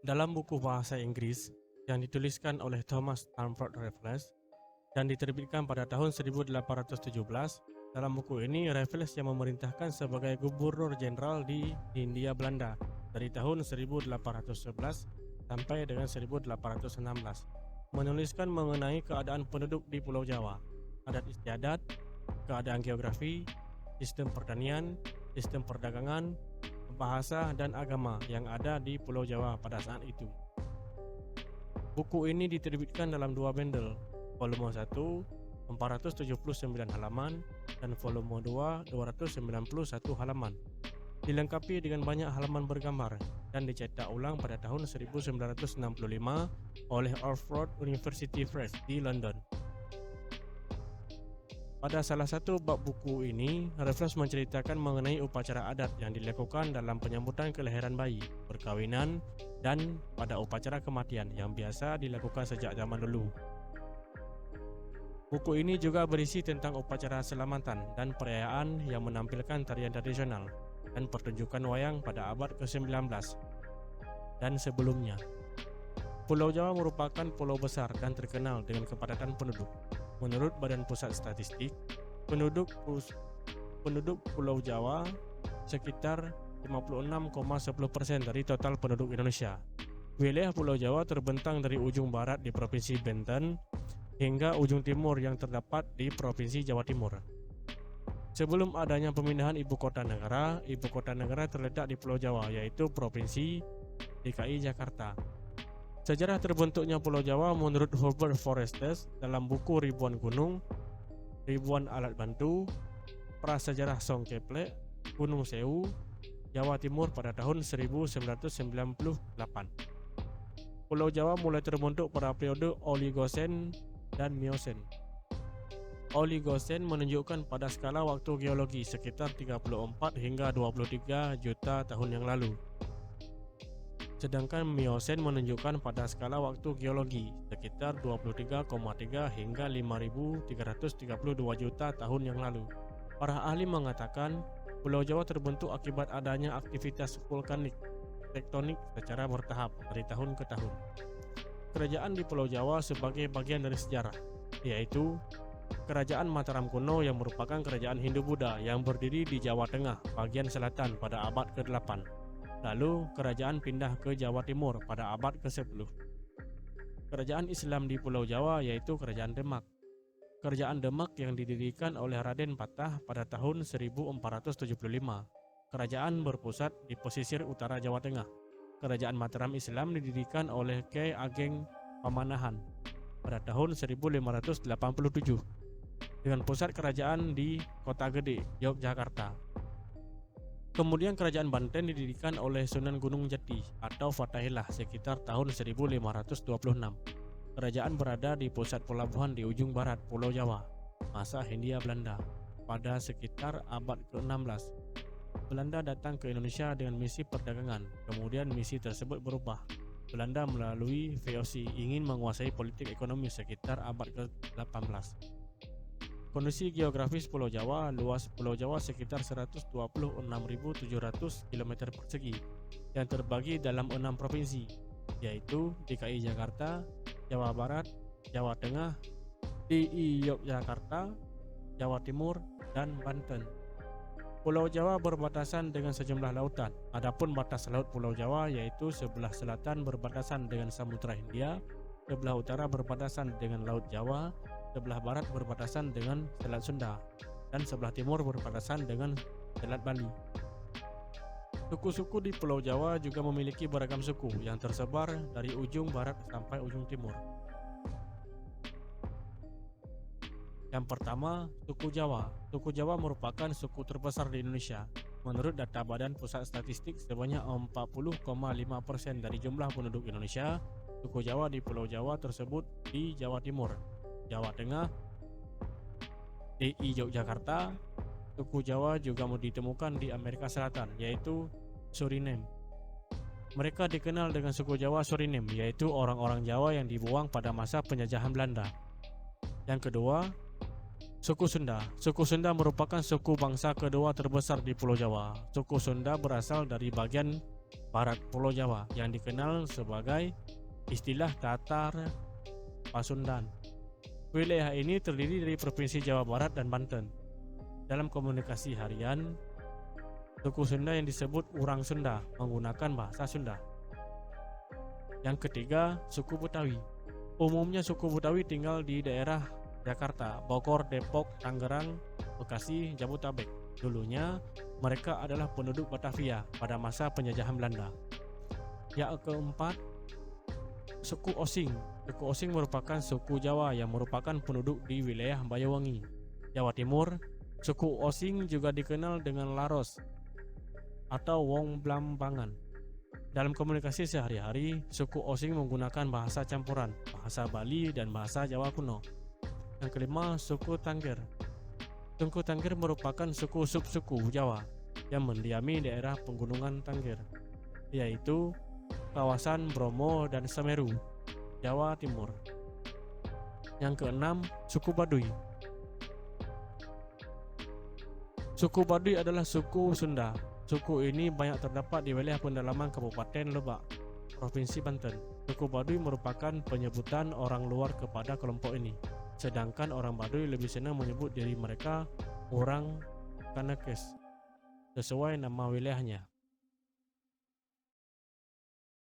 Dalam buku bahasa Inggris yang dituliskan oleh Thomas Stamford Raffles dan diterbitkan pada tahun 1817, dalam buku ini Raffles yang memerintahkan sebagai gubernur jenderal di Hindia Belanda dari tahun 1811 sampai dengan 1816, menuliskan mengenai keadaan penduduk di Pulau Jawa, adat istiadat, keadaan geografi, sistem pertanian, sistem perdagangan, bahasa dan agama yang ada di Pulau Jawa pada saat itu. Buku ini diterbitkan dalam dua bundle, volume 1 479 halaman dan volume 2 291 halaman, dilengkapi dengan banyak halaman bergambar dan dicetak ulang pada tahun 1965 oleh Oxford University Press di London. Pada salah satu bab buku ini, Raffles menceritakan mengenai upacara adat yang dilakukan dalam penyambutan kelahiran bayi, perkawinan, dan pada upacara kematian yang biasa dilakukan sejak zaman dulu. Buku ini juga berisi tentang upacara selamatan dan perayaan yang menampilkan tarian tradisional dan pertunjukan wayang pada abad ke-19 dan sebelumnya. Pulau Jawa merupakan pulau besar dan terkenal dengan kepadatan penduduk. Menurut Badan Pusat Statistik, penduduk Pulau Jawa sekitar 56,10% dari total penduduk Indonesia. Wilayah Pulau Jawa terbentang dari ujung barat di Provinsi Banten hingga ujung timur yang terdapat di Provinsi Jawa Timur. Sebelum adanya pemindahan ibu kota negara terletak di Pulau Jawa, yaitu Provinsi DKI Jakarta. Sejarah terbentuknya Pulau Jawa menurut Herbert Forrester dalam buku Ribuan Gunung, Ribuan Alat Bantu, Prasejarah Song Keplek, Gunung Sewu, Jawa Timur pada tahun 1998. Pulau Jawa mulai terbentuk pada periode Oligosen dan Miosen. Oligosen menunjukkan pada skala waktu geologi sekitar 34 hingga 23 juta tahun yang lalu. Sedangkan Miosen menunjukkan pada skala waktu geologi sekitar 23,3 hingga 5.332 juta tahun yang lalu. Para ahli mengatakan Pulau Jawa terbentuk akibat adanya aktivitas vulkanik tektonik secara bertahap dari tahun ke tahun. Kerajaan di Pulau Jawa sebagai bagian dari sejarah, yaitu Kerajaan Mataram kuno yang merupakan kerajaan Hindu-Buddha yang berdiri di Jawa Tengah bagian selatan pada abad ke-8. Lalu kerajaan pindah ke Jawa Timur pada abad ke-10. Kerajaan Islam di Pulau Jawa yaitu Kerajaan Demak. Kerajaan Demak yang didirikan oleh Raden Patah pada tahun 1475. Kerajaan berpusat di pesisir utara Jawa Tengah. Kerajaan Mataram Islam didirikan oleh Kyai Ageng Pamanahan pada tahun 1587 dengan pusat kerajaan di Kota Gede, Yogyakarta. Kemudian kerajaan Banten didirikan oleh Sunan Gunung Jati atau Fatahillah sekitar tahun 1526. Kerajaan berada di pusat pelabuhan di ujung barat Pulau Jawa, masa Hindia Belanda, pada sekitar abad ke-16. Belanda datang ke Indonesia dengan misi perdagangan, kemudian misi tersebut berubah. Belanda melalui VOC ingin menguasai politik ekonomi sekitar abad ke-18. Kondisi geografis Pulau Jawa, luas Pulau Jawa sekitar 126.700 km persegi yang terbagi dalam 6 provinsi, yaitu DKI Jakarta, Jawa Barat, Jawa Tengah, DI Yogyakarta, Jawa Timur, dan Banten. Pulau Jawa berbatasan dengan sejumlah lautan. Adapun batas laut Pulau Jawa yaitu sebelah selatan berbatasan dengan Samudra Hindia, sebelah utara berbatasan dengan Laut Jawa, sebelah barat berbatasan dengan Selat Sunda, dan sebelah timur berbatasan dengan Selat Bali. Suku-suku di Pulau Jawa juga memiliki beragam suku yang tersebar dari ujung barat sampai ujung timur. Yang pertama, suku Jawa. Suku Jawa merupakan suku terbesar di Indonesia. Menurut data Badan Pusat Statistik, sebanyak 40,5% dari jumlah penduduk Indonesia, suku Jawa di Pulau Jawa tersebut di Jawa Timur, Jawa Tengah, DI Yogyakarta. Suku Jawa juga ditemukan di Amerika Selatan, yaitu Suriname. Mereka dikenal dengan suku Jawa Suriname, yaitu orang-orang Jawa yang dibuang pada masa penjajahan Belanda. Yang kedua, suku Sunda. Suku Sunda merupakan suku bangsa kedua terbesar di Pulau Jawa. Suku Sunda berasal dari bagian barat Pulau Jawa yang dikenal sebagai istilah Tatar Pasundan. Wilayah ini terdiri dari Provinsi Jawa Barat dan Banten. Dalam komunikasi harian, suku Sunda yang disebut Urang Sunda menggunakan bahasa Sunda. Yang ketiga, suku Betawi. Umumnya suku Betawi tinggal di daerah Jakarta, Bogor, Depok, Tangerang, Bekasi, Jabodetabek. Dulunya mereka adalah penduduk Batavia pada masa penjajahan Belanda. Yang keempat, suku Osing. Suku Osing merupakan suku Jawa yang merupakan penduduk di wilayah Banyuwangi, Jawa Timur. Suku Osing juga dikenal dengan Laros atau Wong Blambangan. Dalam komunikasi sehari-hari, suku Osing menggunakan bahasa campuran, bahasa Bali dan bahasa Jawa kuno. Yang kelima, suku Tangger. Suku Tangger merupakan suku subsuku Jawa yang mendiami daerah pegunungan Tangger, yaitu kawasan Bromo dan Semeru, Jawa Timur. Yang keenam, suku Baduy. Suku Baduy adalah suku Sunda. Suku ini banyak terdapat di wilayah pendalaman Kabupaten Lebak, Provinsi Banten. Suku Baduy merupakan penyebutan orang luar kepada kelompok ini. Sedangkan orang Baduy lebih senang menyebut diri mereka orang Kanekes sesuai nama wilayahnya.